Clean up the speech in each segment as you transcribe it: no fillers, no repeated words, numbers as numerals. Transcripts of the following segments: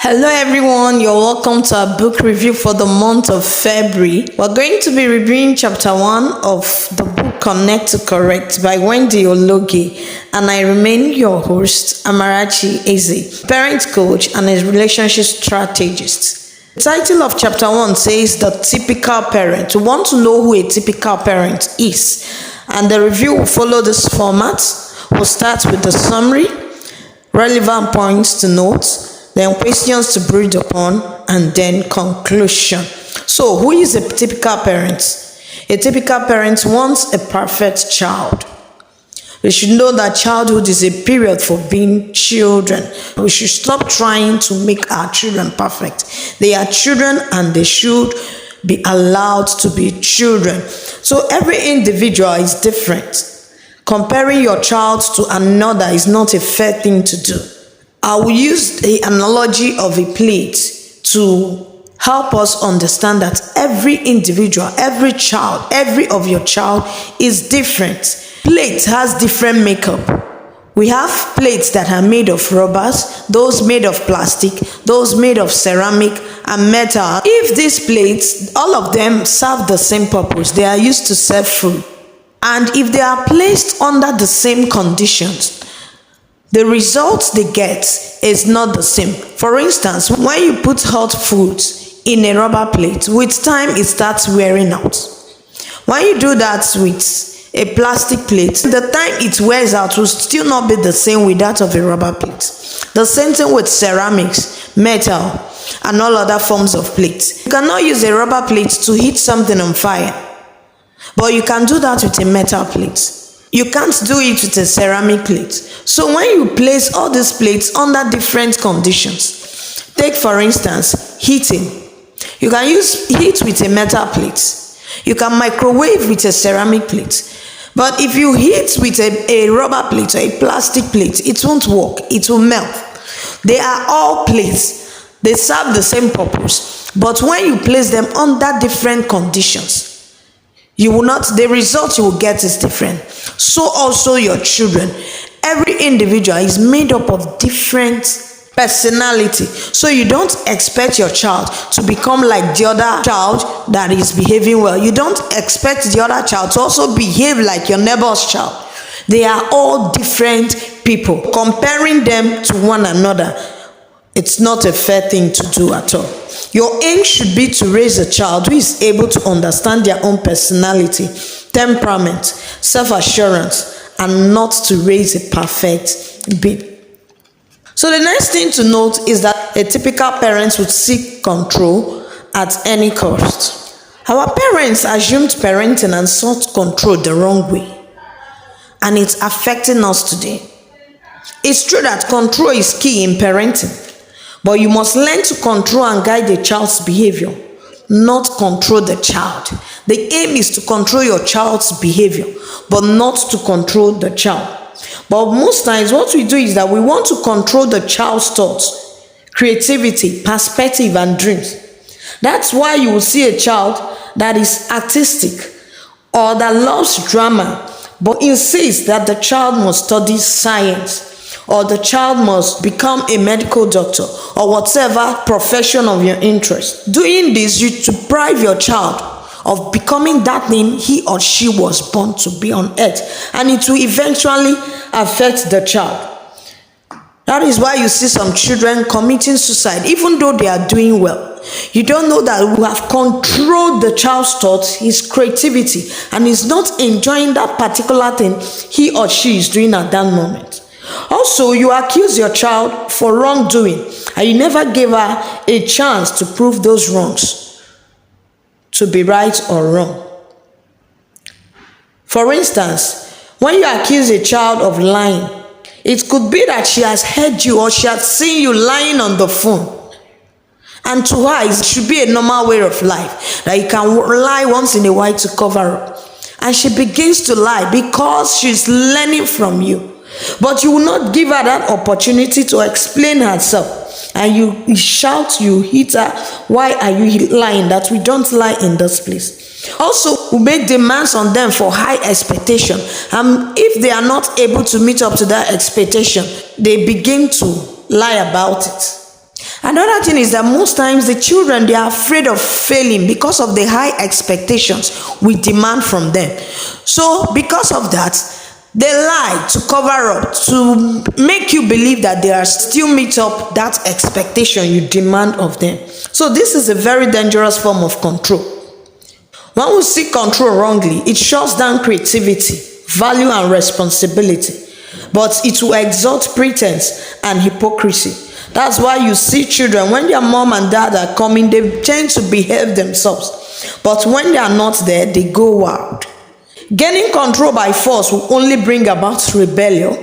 Hello everyone, you're welcome to our book review for the month of February. We're going to be reviewing chapter 1 of the book Connect to Correct by Wendy Ologe, and I remain your host, Amarachi Eze, parent coach and a relationship strategist. The title of chapter 1 says The Typical Parent. We want to know who a typical parent is, and the review will follow this format. We'll start with the summary, relevant points to note, then questions to breathe upon, and then conclusion. So, who is a typical parent? A typical parent wants a perfect child. We should know that childhood is a period for being children. We should stop trying to make our children perfect. They are children and they should be allowed to be children. So every individual is different. Comparing your child to another is not a fair thing to do. I will use the analogy of a plate to help us understand that every individual, every child, every of your child is different. Plate has different makeup. We have plates that are made of rubbers, those made of plastic, those made of ceramic and metal. If these plates, all of them serve the same purpose, they are used to serve food. And if they are placed under the same conditions, the results they get is not the same. For instance, when you put hot food in a rubber plate, with time it starts wearing out. When you do that with a plastic plate, the time it wears out will still not be the same with that of a rubber plate. The same thing with ceramics, metal, and all other forms of plates. You cannot use a rubber plate to heat something on fire, but you can do that with a metal plate. You can't do it with a ceramic plate. So when you place all these plates under different conditions, take for instance, heating. You can use heat with a metal plate. You can microwave with a ceramic plate. But if you heat with a rubber plate or a plastic plate, it won't work. It will melt. They are all plates. They serve the same purpose. But when you place them under different conditions, the result you will get is different. So also your children. Every individual is made up of different personality. So you don't expect your child to become like the other child that is behaving well. You don't expect the other child to also behave like your neighbor's child. They are all different people. Comparing them to one another, it's not a fair thing to do at all. Your aim should be to raise a child who is able to understand their own personality, temperament, self-assurance, and not to raise a perfect being. So the next thing to note is that a typical parent would seek control at any cost. Our parents assumed parenting and sought control the wrong way, and it's affecting us today. It's true that control is key in parenting, but you must learn to control and guide the child's behavior, not control the child. The aim is to control your child's behavior, but not to control the child. But most times what we do is that we want to control the child's thoughts, creativity, perspective, and dreams. That's why you will see a child that is artistic or that loves drama, but insists that the child must study science, or the child must become a medical doctor, or whatever profession of your interest. Doing this, you deprive your child of becoming that thing he or she was born to be on earth, and it will eventually affect the child. That is why you see some children committing suicide, even though they are doing well. You don't know that we have controlled the child's thoughts, his creativity, and is not enjoying that particular thing he or she is doing at that moment. Also, you accuse your child for wrongdoing, and you never gave her a chance to prove those wrongs to be right or wrong. For instance, when you accuse a child of lying, it could be that she has heard you or she has seen you lying on the phone. And to her, it should be a normal way of life, that you can lie once in a while to cover up. And she begins to lie because she's learning from you. But you will not give her that opportunity to explain herself. And you shout, you hit her. Why are you lying? That we don't lie in this place. Also, we make demands on them for high expectation. And if they are not able to meet up to that expectation, they begin to lie about it. Another thing is that most times the children, they are afraid of failing because of the high expectations we demand from them. So because of that, they lie to cover up, to make you believe that they are still meet up that expectation you demand of them. So this is a very dangerous form of control. When we see control wrongly, it shuts down creativity, value, and responsibility. But it will exalt pretense and hypocrisy. That's why you see children, when their mom and dad are coming, they tend to behave themselves. But when they are not there, they go wild. Gaining control by force will only bring about rebellion,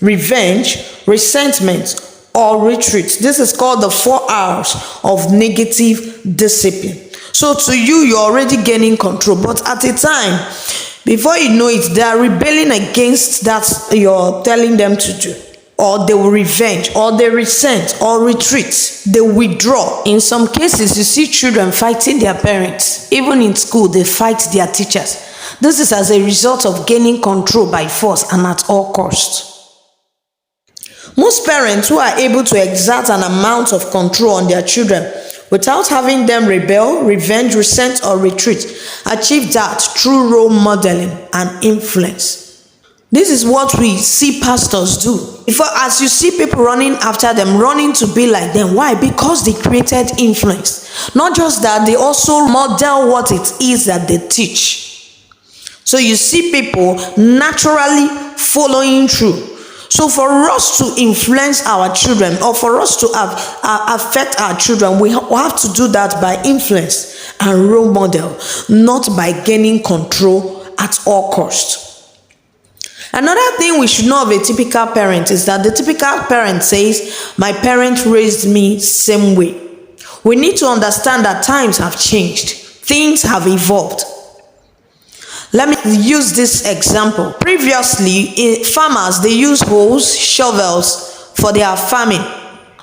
revenge, resentment, or retreat. This is called the 4 hours of negative discipline. So to you, you're already gaining control, but at a time, before you know it, they are rebelling against that you're telling them to do. Or they will revenge, or they resent, or retreat, they withdraw. In some cases, you see children fighting their parents. Even in school, they fight their teachers. This is as a result of gaining control by force and at all costs. Most parents who are able to exert an amount of control on their children without having them rebel, revenge, resent, or retreat achieve that through role modeling and influence. This is what we see pastors do. As you see people running after them, running to be like them. Why? Because they created influence. Not just that, they also model what it is that they teach. So you see people naturally following through. So for us to influence our children, or for us to affect our children, we have to do that by influence and role model, not by gaining control at all costs. Another thing we should know of a typical parent is that the typical parent says, my parent raised me same way. We need to understand that times have changed. Things have evolved. Let me use this example. Previously, farmers, they used hoes, shovels for their farming.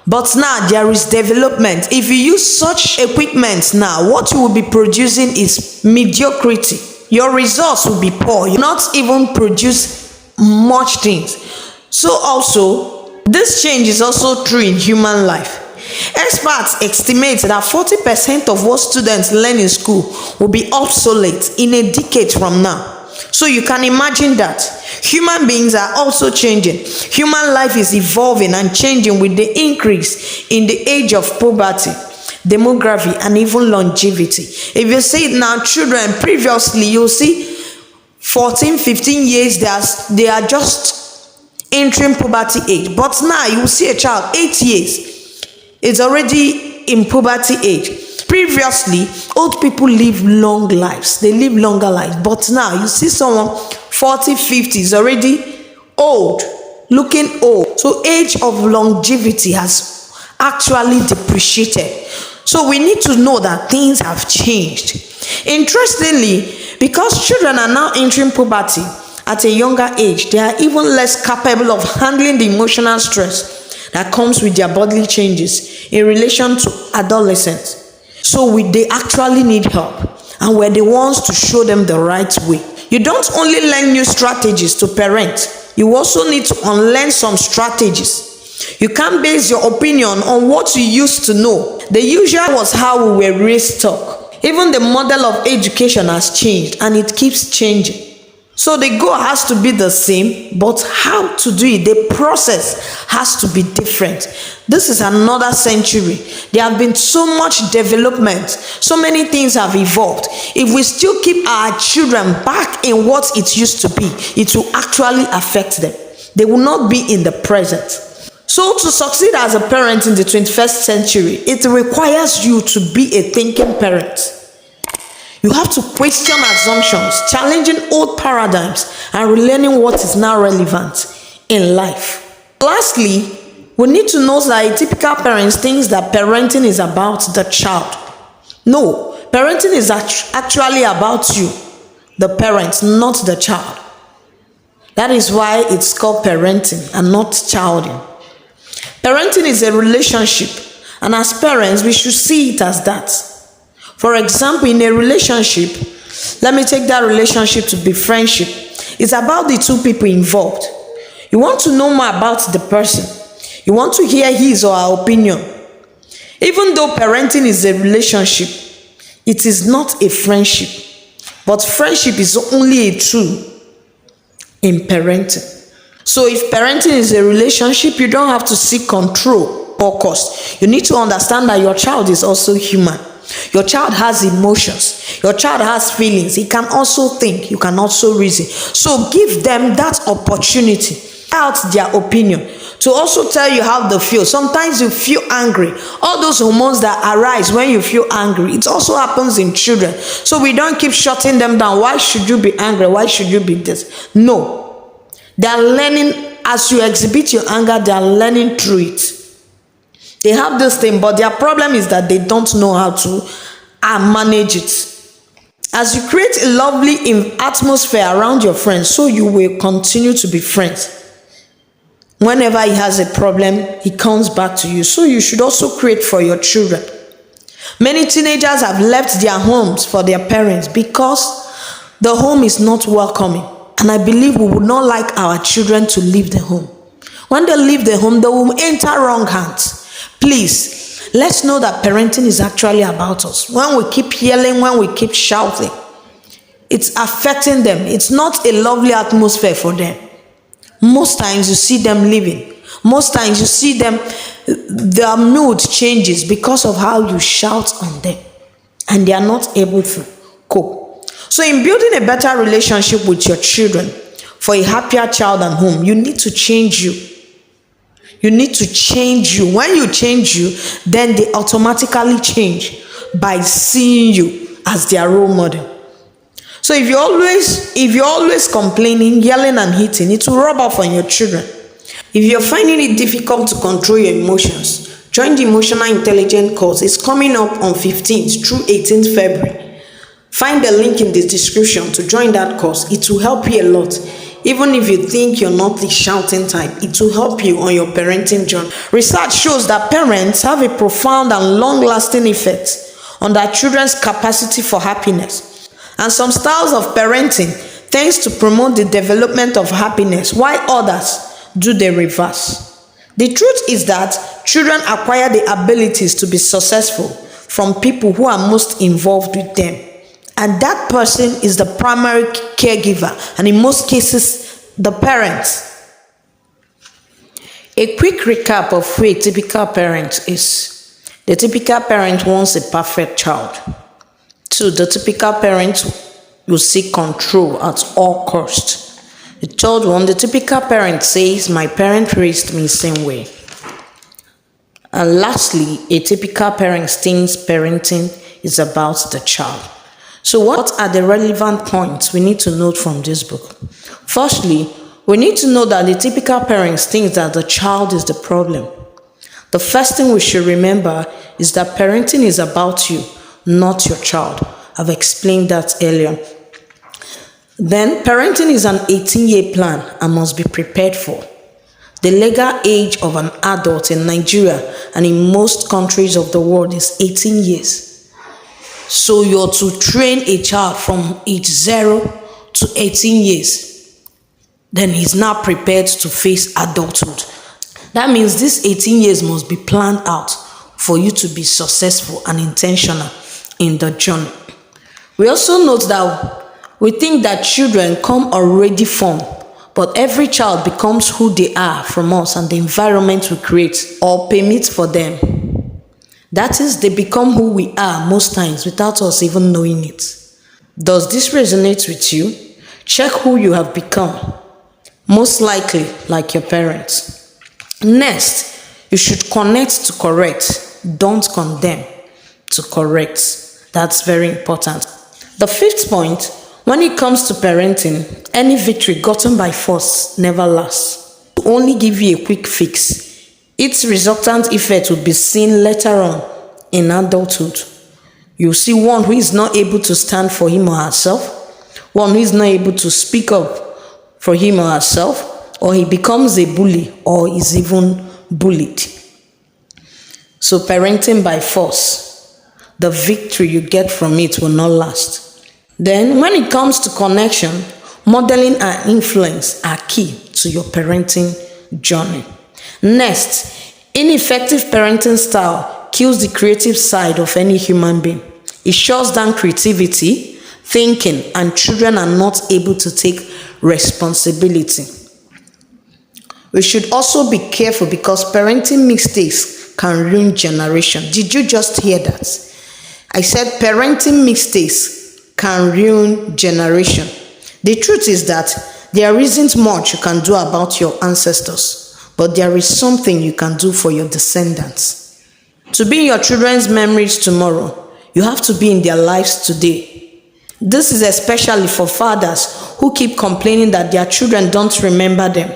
But now there is development. If you use such equipment now, what you will be producing is mediocrity. Your results will be poor. You will not even produce much things. So also, this change is also true in human life. Experts estimate that 40% of what students learn in school will be obsolete in a decade from now. So you can imagine that human beings are also changing. Human life is evolving and changing with the increase in the age of poverty, demography, and even longevity. If you see it now, children previously, you'll see 14, 15 years, they are just entering poverty age. But now you see a child, 8 years, is already in poverty age. Previously, old people live long lives. They live longer lives. But now you see someone 40, 50 is already old, looking old. So age of longevity has actually depreciated. So we need to know that things have changed. Interestingly, because children are now entering puberty at a younger age, they are even less capable of handling the emotional stress that comes with their bodily changes in relation to adolescence. So they actually need help, and we're the ones to show them the right way. You don't only learn new strategies to parent, you also need to unlearn some strategies. You can't base your opinion on what you used to know. The usual was how we were raised talk. Even the model of education has changed, and it keeps changing. So the goal has to be the same, but how to do it, the process has to be different. This is another century. There have been so much development. So many things have evolved. If we still keep our children back in what it used to be, it will actually affect them. They will not be in the present. So to succeed as a parent in the 21st century, it requires you to be a thinking parent. You have to question assumptions, challenging old paradigms, and relearning what is now relevant in life. Lastly, we need to know that a typical parent thinks that parenting is about the child. No, parenting is actually about you, the parent, not the child. That is why it's called parenting and not childing. Parenting is a relationship, and as parents, we should see it as that. For example, in a relationship, let me take that relationship to be friendship. It's about the two people involved. You want to know more about the person. You want to hear his or her opinion. Even though parenting is a relationship, it is not a friendship. But friendship is only a tool in parenting. So if parenting is a relationship, you don't have to seek control or cost. You need to understand that your child is also human. Your child has emotions. Your child has feelings. He can also think. You can also reason. So give them that opportunity, out their opinion, to also tell you how they feel. Sometimes you feel angry. All those hormones that arise when you feel angry, it also happens in children. So we don't keep shutting them down. Why should you be angry? Why should you be this? No. They are learning. As you exhibit your anger, they are learning through it. They have this thing, but their problem is that they don't know how to manage it. As you create a lovely atmosphere around your friends, so you will continue to be friends. Whenever he has a problem, he comes back to you. So you should also create for your children. Many teenagers have left their homes for their parents because the home is not welcoming. And I believe we would not like our children to leave the home. When they leave the home, they will enter wrong hands. Please, let's know that parenting is actually about us. When we keep yelling, when we keep shouting, it's affecting them. It's not a lovely atmosphere for them. Most times you see them leaving. Most times you see them, their mood changes because of how you shout on them. And they are not able to cope. So in building a better relationship with your children, for a happier child and home, you need to change you. You need to change you. When you change you, then they automatically change by seeing you as their role model. So if you're always complaining, yelling and hitting, it will rub off on your children. If you're finding it difficult to control your emotions, join the Emotional Intelligence course. It's coming up on 15th through 18th February. Find the link in the description to join that course. It will help you a lot. Even if you think you're not the shouting type, it will help you on your parenting journey. Research shows that parents have a profound and long-lasting effect on their children's capacity for happiness. And some styles of parenting tends to promote the development of happiness, while others do the reverse. The truth is that children acquire the abilities to be successful from people who are most involved with them. And that person is the primary caregiver, and in most cases, the parents. A quick recap of who a typical parent is. The typical parent wants a perfect child. 2. The typical parent will seek control at all costs. The third one, the typical parent says, my parent raised me the same way. And lastly, a typical parent thinks parenting is about the child. So what are the relevant points we need to note from this book? Firstly, we need to know that the typical parents think that the child is the problem. The first thing we should remember is that parenting is about you, not your child. I've explained that earlier. Then, parenting is an 18-year plan and must be prepared for. The legal age of an adult in Nigeria and in most countries of the world is 18 years. So you're to train a child from age 0 to 18 years. Then he's now prepared to face adulthood. That means this 18 years must be planned out for you to be successful and intentional in the journey. We also note that we think that children come already formed, but every child becomes who they are from us and the environment we create or permit for them. That is, they become who we are most times without us even knowing it. Does this resonate with you? Check who you have become. Most likely, like your parents. Next, you should connect to correct. Don't condemn, to correct. That's very important. The fifth point, when it comes to parenting, any victory gotten by force never lasts. To only give you a quick fix. Its resultant effect will be seen later on in adulthood. You see one who is not able to stand for him or herself, one who is not able to speak up for him or herself, or he becomes a bully or is even bullied. So parenting by force, the victory you get from it will not last. Then when it comes to connection, modeling and influence are key to your parenting journey. Next, ineffective parenting style kills the creative side of any human being. It shuts down creativity, thinking, and children are not able to take responsibility. We should also be careful because parenting mistakes can ruin generation. Did you just hear that? I said parenting mistakes can ruin generation. The truth is that there isn't much you can do about your ancestors, but there is something you can do for your descendants. To be in your children's memories tomorrow, you have to be in their lives today. This is especially for fathers who keep complaining that their children don't remember them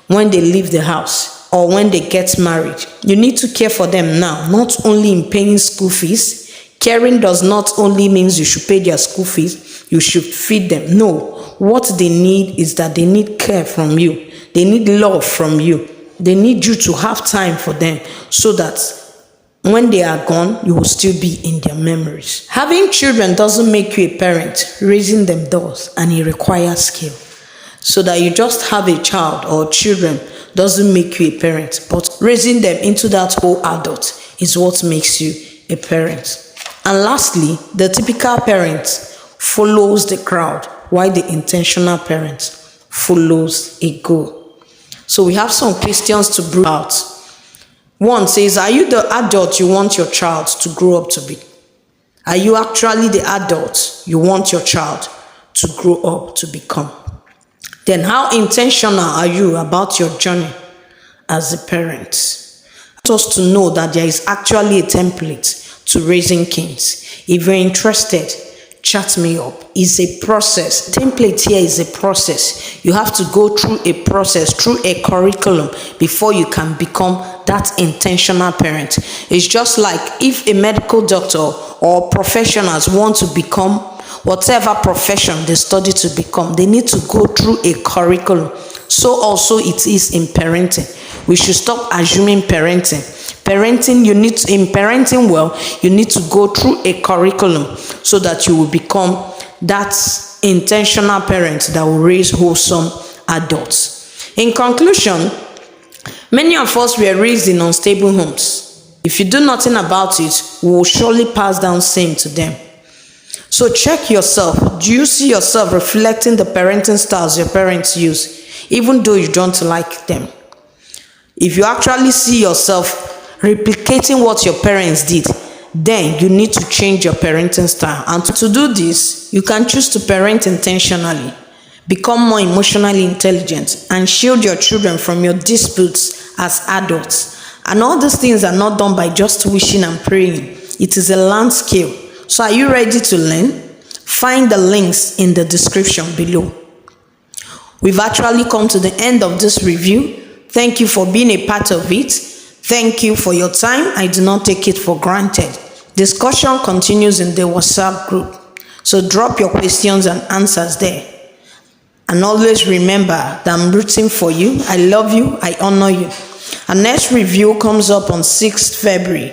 when they leave the house or when they get married. You need to care for them now, not only in paying school fees. Caring does not only mean you should pay their school fees, you should feed them. No, what they need is that they need care from you. They need love from you. They need you to have time for them so that when they are gone, you will still be in their memories. Having children doesn't make you a parent. Raising them does, and it requires skill. So that you just have a child or children doesn't make you a parent, but raising them into that whole adult is what makes you a parent. And lastly, the typical parent follows the crowd, while the intentional parent follows a goal. So we have some questions to bring out. One says, are you the adult you want your child to grow up to be? Are you actually the adult you want your child to grow up to become? Then how intentional are you about your journey as a parent? I want us to know that there is actually a template to raising kings. If you're interested, chat me up. It's a process. Template here is a process. You have to go through a process, through a curriculum before you can become that intentional parent. It's just like if a medical doctor or professionals want to become whatever profession they study to become, they need to go through a curriculum. So also it is in parenting. We should stop assuming parenting. Parenting, in parenting well, you need to go through a curriculum so that you will become that intentional parent that will raise wholesome adults. In conclusion, many of us were raised in unstable homes. If you do nothing about it, we will surely pass down same to them. So check yourself. Do you see yourself reflecting the parenting styles your parents use, even though you don't like them? If you actually see yourself replicating what your parents did, then you need to change your parenting style. And to do this, you can choose to parent intentionally, become more emotionally intelligent, and shield your children from your disputes as adults. And all these things are not done by just wishing and praying. It is a learned skill. So are you ready to learn? Find the links in the description below. We've actually come to the end of this review. Thank you for being a part of it. Thank you for your time. I do not take it for granted. Discussion continues in the WhatsApp group. So drop your questions and answers there. And always remember that I'm rooting for you. I love you. I honor you. Our next review comes up on 6th February.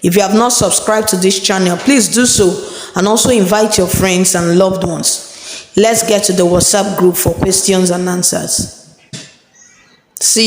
If you have not subscribed to this channel, please do so. And also invite your friends and loved ones. Let's get to the WhatsApp group for questions and answers. See you.